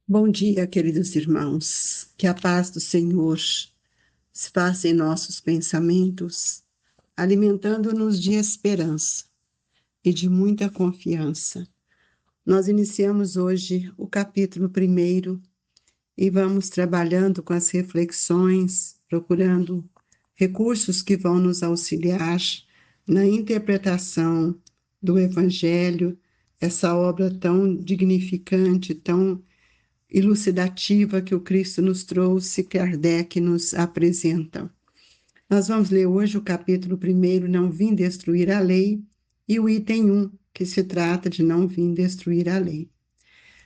Bom dia, queridos irmãos. Que a paz do Senhor se faça em nossos pensamentos, alimentando-nos de esperança e de muita confiança. Nós iniciamos hoje o capítulo 1 e vamos trabalhando com as reflexões, procurando recursos que vão nos auxiliar na interpretação do Evangelho, essa obra tão dignificante, tão elucidativa que o Cristo nos trouxe, Kardec nos apresenta. Nós vamos ler hoje o capítulo 1, Não Vim Destruir a Lei, e o item 1, que se trata de não vim destruir a lei.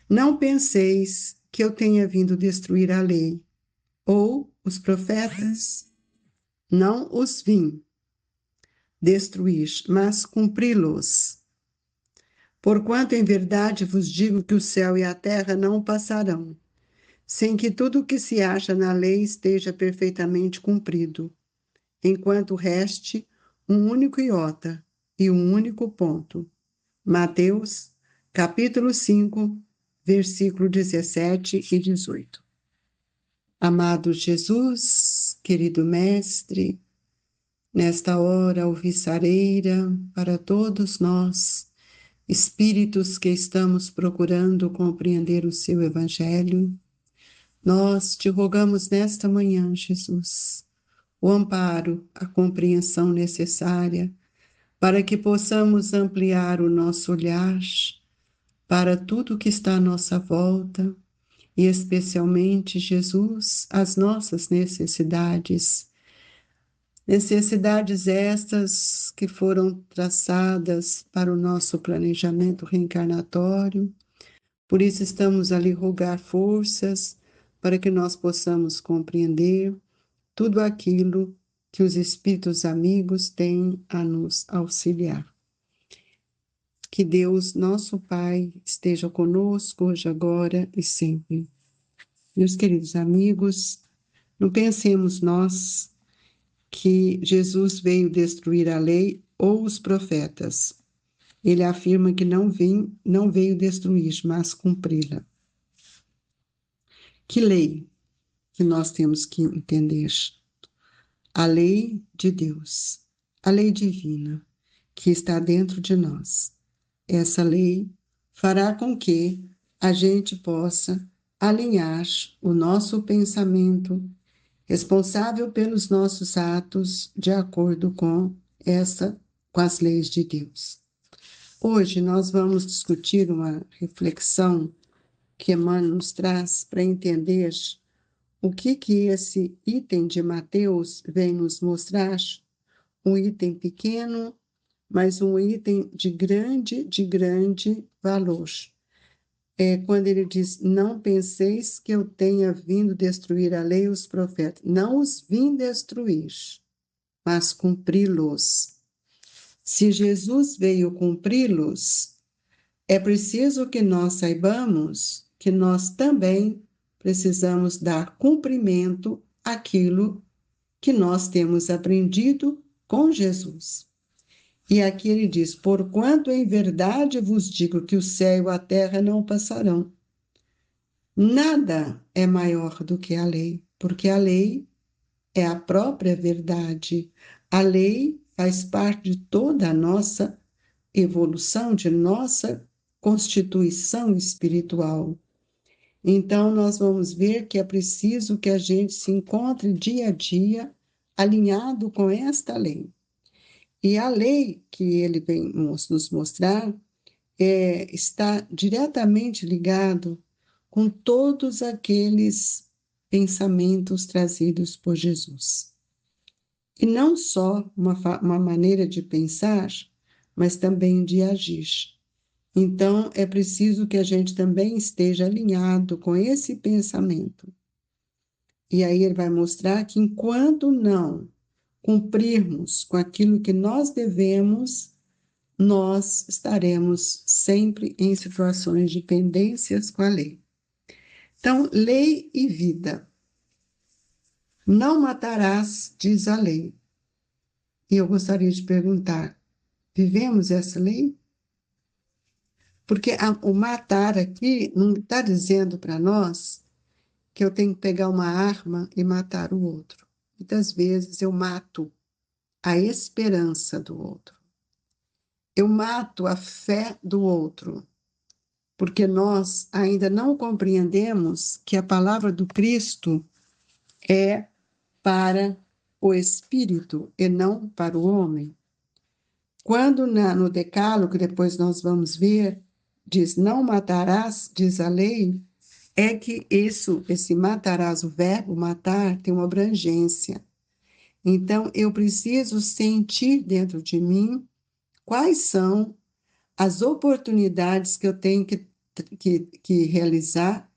Não penseis que eu tenha vindo destruir a lei, ou os profetas. Não os vim destruir, mas cumpri-los. Porquanto em verdade vos digo que o céu e a terra não passarão, sem que tudo o que se acha na lei esteja perfeitamente cumprido, enquanto reste um único iota e um único ponto. Mateus, capítulo 5, versículo 17 e 18. Amado Jesus, querido Mestre, nesta hora alvissareira para todos nós, espíritos que estamos procurando compreender o seu Evangelho, nós te rogamos nesta manhã, Jesus, o amparo, a compreensão necessária para que possamos ampliar o nosso olhar para tudo que está à nossa volta e, especialmente, Jesus, as nossas necessidades. Necessidades estas que foram traçadas para o nosso planejamento reencarnatório. Por isso estamos ali rogar forças para que nós possamos compreender tudo aquilo que os espíritos amigos têm a nos auxiliar. Que Deus, nosso Pai, esteja conosco hoje, agora e sempre. Meus queridos amigos, não pensemos nós que Jesus veio destruir a lei ou os profetas. Ele afirma que não veio destruir, mas cumpri-la. Que lei que nós temos que entender? A lei de Deus, a lei divina, que está dentro de nós. Essa lei fará com que a gente possa alinhar o nosso pensamento, responsável pelos nossos atos, de acordo com as leis de Deus. Hoje nós vamos discutir uma reflexão que Emmanuel nos traz para entender o que esse item de Mateus vem nos mostrar. Um item pequeno, mas um item de grande valor. Quando ele diz, não penseis que eu tenha vindo destruir a lei e os profetas. Não os vim destruir, mas cumpri-los. Se Jesus veio cumpri-los, é preciso que nós saibamos que nós também precisamos dar cumprimento àquilo que nós temos aprendido com Jesus. E aqui ele diz, porquanto em verdade vos digo que o céu e a terra não passarão. Nada é maior do que a lei, porque a lei é a própria verdade. A lei faz parte de toda a nossa evolução, de nossa constituição espiritual. Então, nós vamos ver que é preciso que a gente se encontre dia a dia alinhado com esta lei. E a lei que ele vem nos mostrar está diretamente ligado com todos aqueles pensamentos trazidos por Jesus. E não só uma maneira de pensar, mas também de agir. Então, é preciso que a gente também esteja alinhado com esse pensamento. E aí ele vai mostrar que enquanto não cumprirmos com aquilo que nós devemos, nós estaremos sempre em situações de pendências com a lei. Então, lei e vida. Não matarás, diz a lei. E eu gostaria de perguntar, vivemos essa lei? Porque o matar aqui não está dizendo para nós que eu tenho que pegar uma arma e matar o outro. Muitas vezes eu mato a esperança do outro. Eu mato a fé do outro, porque nós ainda não compreendemos que a palavra do Cristo é para o espírito e não para o homem. Quando no Decálogo, depois nós vamos ver, diz: não matarás, diz a lei, é que esse matarás, o verbo matar, tem uma abrangência. Então, eu preciso sentir dentro de mim quais são as oportunidades que eu tenho que realizar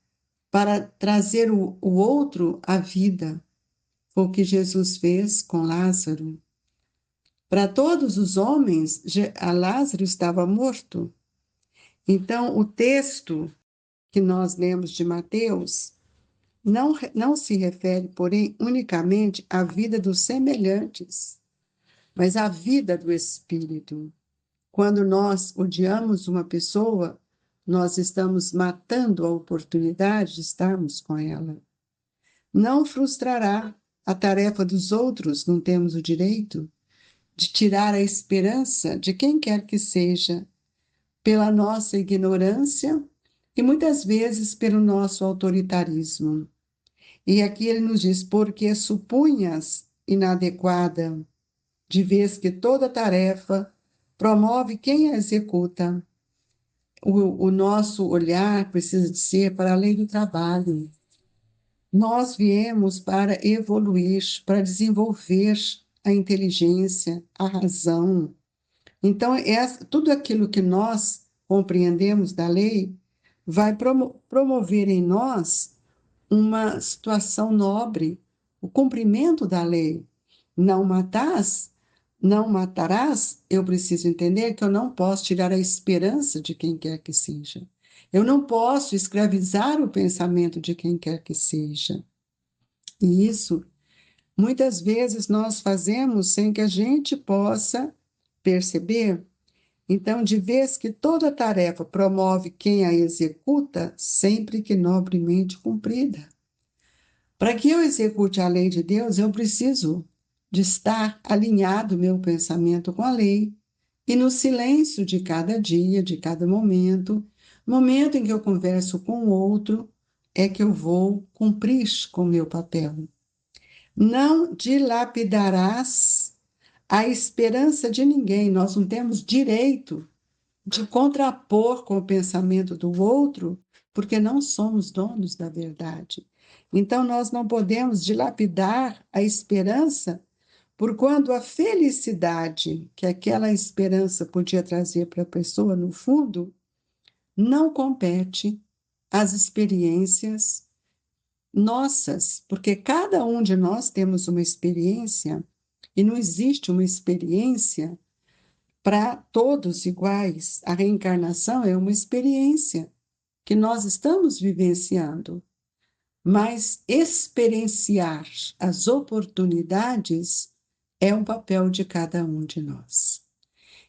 para trazer o outro à vida. Foi o que Jesus fez com Lázaro. Para todos os homens, Lázaro estava morto. Então, o texto que nós lemos de Mateus não se refere, porém, unicamente à vida dos semelhantes, mas à vida do espírito. Quando nós odiamos uma pessoa, nós estamos matando a oportunidade de estarmos com ela. Não frustrará a tarefa dos outros, não temos o direito de tirar a esperança de quem quer que seja, pela nossa ignorância e muitas vezes pelo nosso autoritarismo. E aqui ele nos diz: porque supunhas inadequada, de vez que toda tarefa promove quem a executa. O nosso olhar precisa de ser para além do trabalho. Nós viemos para evoluir, para desenvolver a inteligência, a razão. Então, tudo aquilo que nós compreendemos da lei vai promover em nós uma situação nobre, o cumprimento da lei. Não não matarás, eu preciso entender que eu não posso tirar a esperança de quem quer que seja. Eu não posso escravizar o pensamento de quem quer que seja. E isso, muitas vezes, nós fazemos sem que a gente possa perceber. Então, de vez que toda tarefa promove quem a executa, sempre que nobremente cumprida. Para que eu execute a lei de Deus, eu preciso de estar alinhado meu pensamento com a lei e no silêncio de cada dia, de cada momento em que eu converso com o outro, é que eu vou cumprir com o meu papel. Não dilapidarás a esperança de ninguém, nós não temos direito de contrapor com o pensamento do outro, porque não somos donos da verdade. Então, nós não podemos dilapidar a esperança, por quando a felicidade que aquela esperança podia trazer para a pessoa, no fundo, não compete às experiências nossas, porque cada um de nós temos uma experiência, e não existe uma experiência para todos iguais. A reencarnação é uma experiência que nós estamos vivenciando, mas experienciar as oportunidades é um papel de cada um de nós.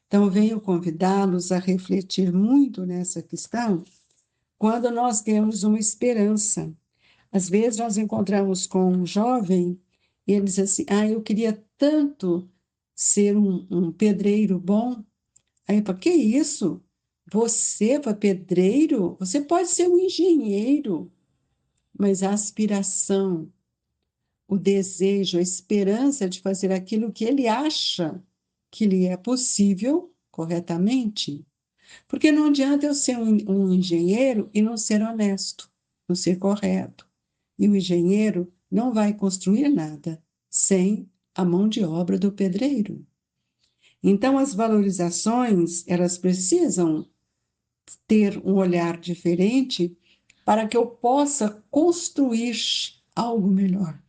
Então, venho convidá-los a refletir muito nessa questão quando nós temos uma esperança. Às vezes, nós encontramos com um jovem e ele diz assim: eu queria tanto ser um pedreiro bom. Aí eu falo: que isso? Você para pedreiro? Você pode ser um engenheiro, mas a aspiração, o desejo, a esperança de fazer aquilo que ele acha que lhe é possível corretamente. Porque não adianta eu ser um engenheiro e não ser honesto, não ser correto. E o engenheiro não vai construir nada sem a mão de obra do pedreiro. Então, as valorizações, elas precisam ter um olhar diferente para que eu possa construir algo melhor.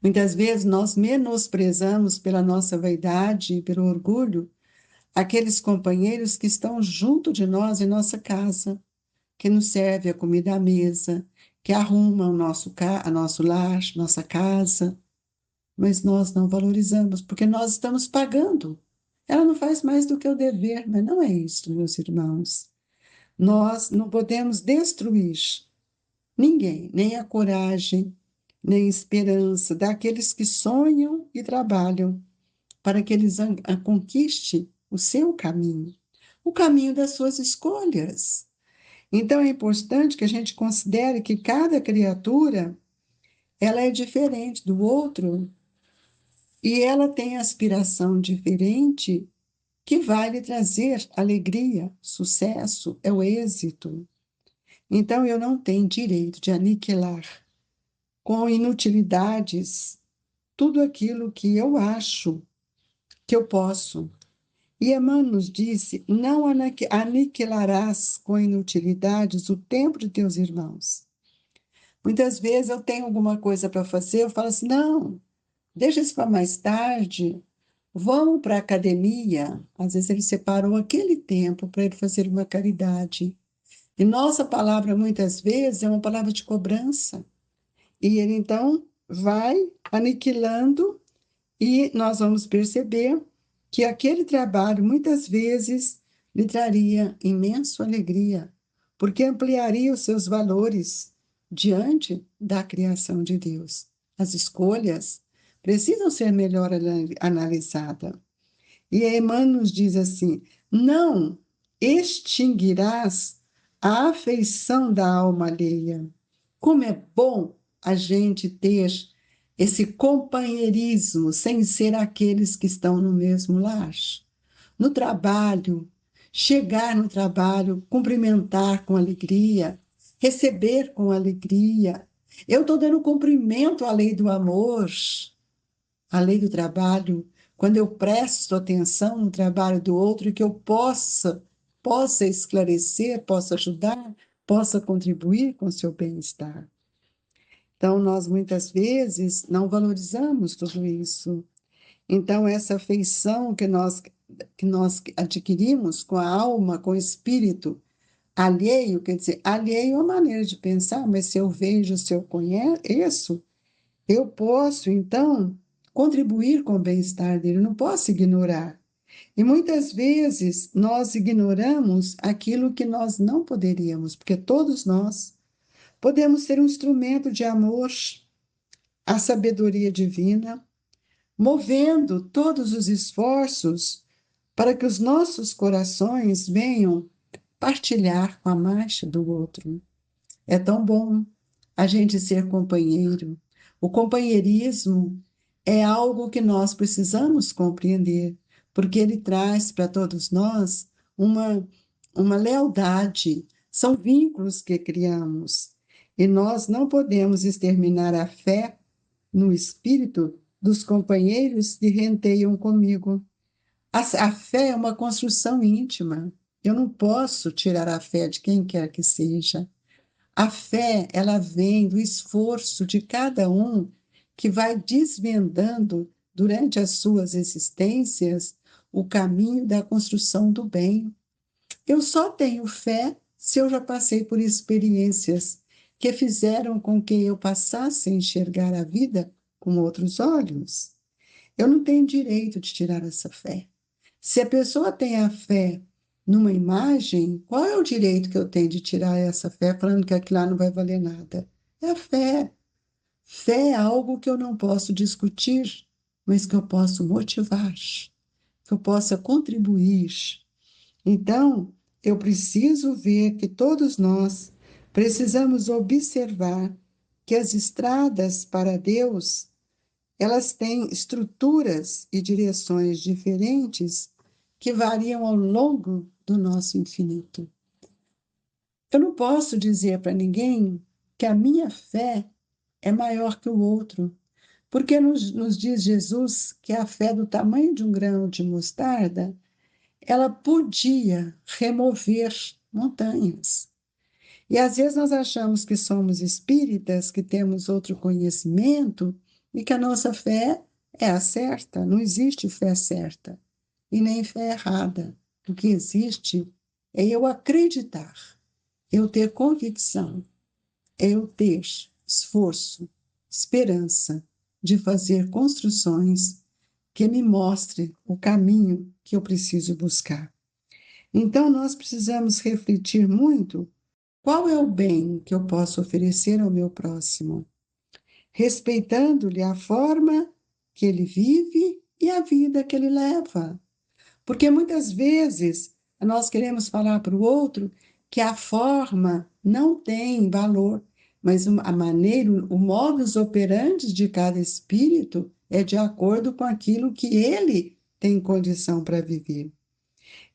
Muitas vezes nós menosprezamos pela nossa vaidade e pelo orgulho aqueles companheiros que estão junto de nós em nossa casa, que nos serve a comida à mesa, que arrumam nosso lar, nossa casa, mas nós não valorizamos, porque nós estamos pagando Ela não faz mais do que o dever, mas não é isso, meus irmãos. Nós não podemos destruir ninguém, nem a coragem, nem a esperança daqueles que sonham e trabalham para que eles conquistem o caminho das suas escolhas. Então é importante que a gente considere que cada criatura ela é diferente do outro e ela tem aspiração diferente que vai lhe trazer alegria, sucesso, é o êxito. Então eu não tenho direito de aniquilar com inutilidades tudo aquilo que eu acho que eu posso. E Emmanuel nos disse: não aniquilarás com inutilidades o tempo de teus irmãos. Muitas vezes eu tenho alguma coisa para fazer, eu falo assim: não, deixa isso para mais tarde, vamos para a academia. Às vezes ele separou aquele tempo para ele fazer uma caridade. E nossa palavra, muitas vezes, é uma palavra de cobrança. E ele, então, vai aniquilando, e nós vamos perceber que aquele trabalho, muitas vezes, lhe traria imensa alegria, porque ampliaria os seus valores diante da criação de Deus. As escolhas precisam ser melhor analisadas. E Emmanuel nos diz assim: não extinguirás a afeição da alma alheia. Como é bom a gente ter esse companheirismo sem ser aqueles que estão no mesmo lar. No trabalho, chegar no trabalho, cumprimentar com alegria, receber com alegria. Eu estou dando cumprimento à lei do amor, à lei do trabalho, quando eu presto atenção no trabalho do outro e que eu possa esclarecer, possa ajudar, possa contribuir com o seu bem-estar. Então, nós muitas vezes não valorizamos tudo isso. Então, essa afeição que nós adquirimos com a alma, com o espírito alheio, quer dizer, alheio é uma maneira de pensar, mas se eu vejo, se eu conheço, eu posso, então, contribuir com o bem-estar dele, eu não posso ignorar. E muitas vezes nós ignoramos aquilo que nós não poderíamos, porque todos nós podemos ser um instrumento de amor à sabedoria divina, movendo todos os esforços para que os nossos corações venham partilhar com a marcha do outro. É tão bom a gente ser companheiro. O companheirismo é algo que nós precisamos compreender, porque ele traz para todos nós uma lealdade. São vínculos que criamos. E nós não podemos exterminar a fé no espírito dos companheiros que renteiam comigo. A fé é uma construção íntima. Eu não posso tirar a fé de quem quer que seja. A fé, ela vem do esforço de cada um que vai desvendando durante as suas existências o caminho da construção do bem. Eu só tenho fé se eu já passei por experiências que fizeram com que eu passasse a enxergar a vida com outros olhos. Eu não tenho direito de tirar essa fé. Se a pessoa tem a fé numa imagem, qual é o direito que eu tenho de tirar essa fé falando que aquilo lá não vai valer nada? É a fé. Fé é algo que eu não posso discutir, mas que eu posso motivar, que eu possa contribuir. Então, eu preciso ver que todos nós precisamos observar que as estradas para Deus, elas têm estruturas e direções diferentes que variam ao longo do nosso infinito. Eu não posso dizer para ninguém que a minha fé é maior que o outro, porque nos diz Jesus que a fé do tamanho de um grão de mostarda, ela podia remover montanhas. E às vezes nós achamos que somos espíritas, que temos outro conhecimento e que a nossa fé é a certa. Não existe fé certa e nem fé errada. O que existe é eu acreditar, eu ter convicção, é eu ter esforço, esperança de fazer construções que me mostre o caminho que eu preciso buscar. Então, nós precisamos refletir muito qual é o bem que eu posso oferecer ao meu próximo, respeitando-lhe a forma que ele vive e a vida que ele leva. Porque muitas vezes nós queremos falar para o outro que a forma não tem valor, mas a maneira, o modus operandi de cada espírito é de acordo com aquilo que ele tem condição para viver.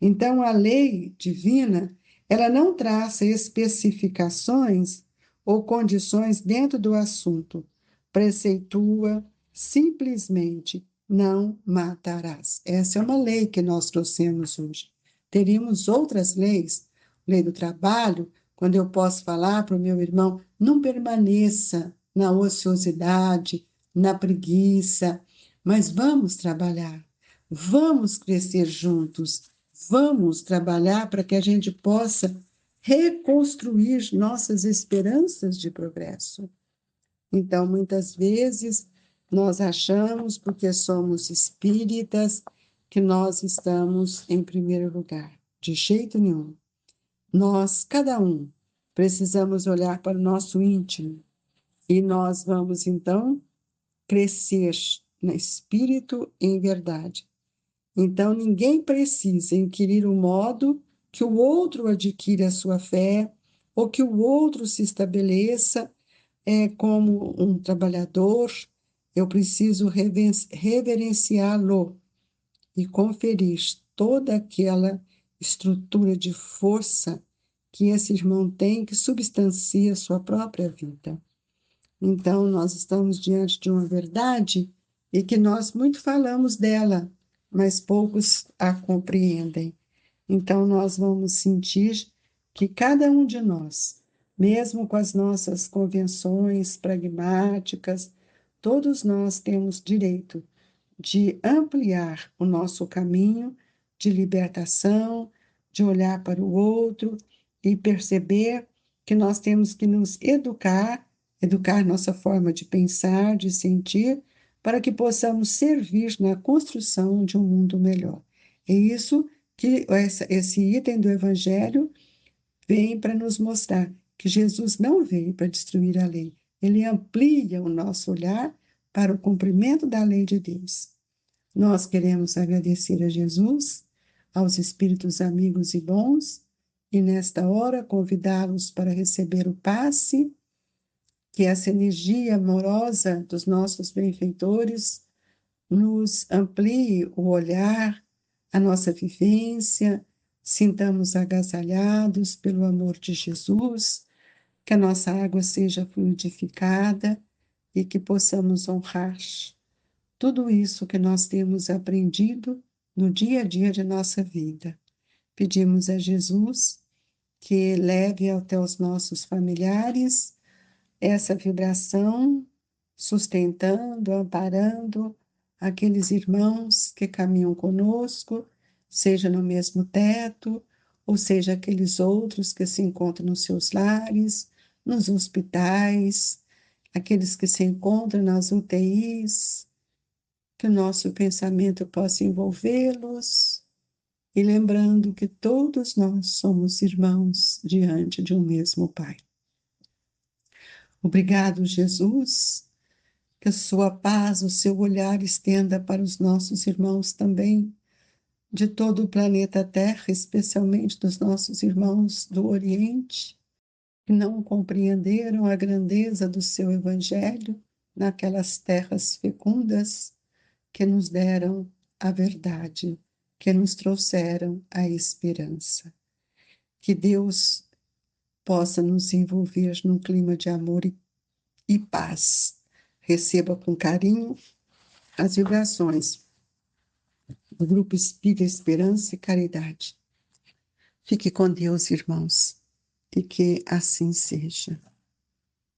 Então, a lei divina, ela não traça especificações ou condições dentro do assunto. Preceitua simplesmente: não matarás. Essa é uma lei que nós trouxemos hoje. Teríamos outras leis, lei do trabalho, quando eu posso falar para o meu irmão: não permaneça na ociosidade, na preguiça, mas vamos trabalhar, vamos crescer juntos. Vamos trabalhar para que a gente possa reconstruir nossas esperanças de progresso. Então, muitas vezes, nós achamos, porque somos espíritas, que nós estamos em primeiro lugar. De jeito nenhum. Nós, cada um, precisamos olhar para o nosso íntimo e nós vamos, então, crescer no espírito e em verdade. Então, ninguém precisa inquirir o modo que o outro adquire a sua fé ou que o outro se estabeleça como um trabalhador. Eu preciso reverenciá-lo e conferir toda aquela estrutura de força que esse irmão tem, que substancia a sua própria vida. Então, nós estamos diante de uma verdade e que nós muito falamos dela, mas poucos a compreendem. Então, nós vamos sentir que cada um de nós, mesmo com as nossas convenções pragmáticas, todos nós temos direito de ampliar o nosso caminho de libertação, de olhar para o outro e perceber que nós temos que nos educar nossa forma de pensar, de sentir, para que possamos servir na construção de um mundo melhor. É isso que esse item do Evangelho vem para nos mostrar, que Jesus não veio para destruir a lei, ele amplia o nosso olhar para o cumprimento da lei de Deus. Nós queremos agradecer a Jesus, aos espíritos amigos e bons, e nesta hora convidá-los para receber o passe, que essa energia amorosa dos nossos benfeitores nos amplie o olhar, a nossa vivência, sintamos agasalhados pelo amor de Jesus, que a nossa água seja fluidificada e que possamos honrar tudo isso que nós temos aprendido no dia a dia de nossa vida. Pedimos a Jesus que leve até os nossos familiares essa vibração, sustentando, amparando aqueles irmãos que caminham conosco, seja no mesmo teto, ou seja aqueles outros que se encontram nos seus lares, nos hospitais, aqueles que se encontram nas UTIs, que o nosso pensamento possa envolvê-los, e lembrando que todos nós somos irmãos diante de um mesmo Pai. Obrigado, Jesus, que a sua paz, o seu olhar estenda para os nossos irmãos também, de todo o planeta Terra, especialmente dos nossos irmãos do Oriente, que não compreenderam a grandeza do seu Evangelho naquelas terras fecundas que nos deram a verdade, que nos trouxeram a esperança. Que Deus possa nos envolver num clima de amor e paz. Receba com carinho as vibrações do Grupo Espírita Esperança e Caridade. Fique com Deus, irmãos, e que assim seja.